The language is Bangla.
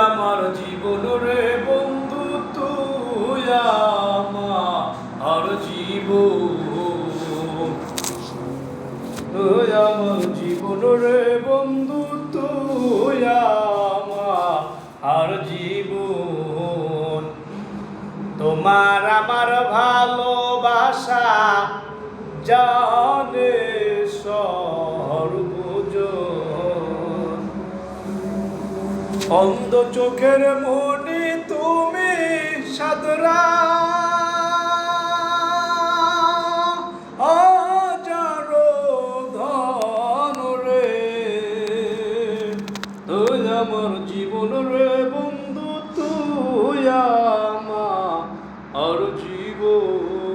আমার জীবন রে বন্ধু তুই আমার জীবন, তুই আমার জীবন রে বন্ধু তুই আমার জীবন। তোমার আমার ভালোবাসা জানে সর্বজন, অন্ধ চোখের মনি তুমি সাদরা, হাজারো ধন রে, তুই আমার জীবন রে বন্ধু তুই আমার জীবন।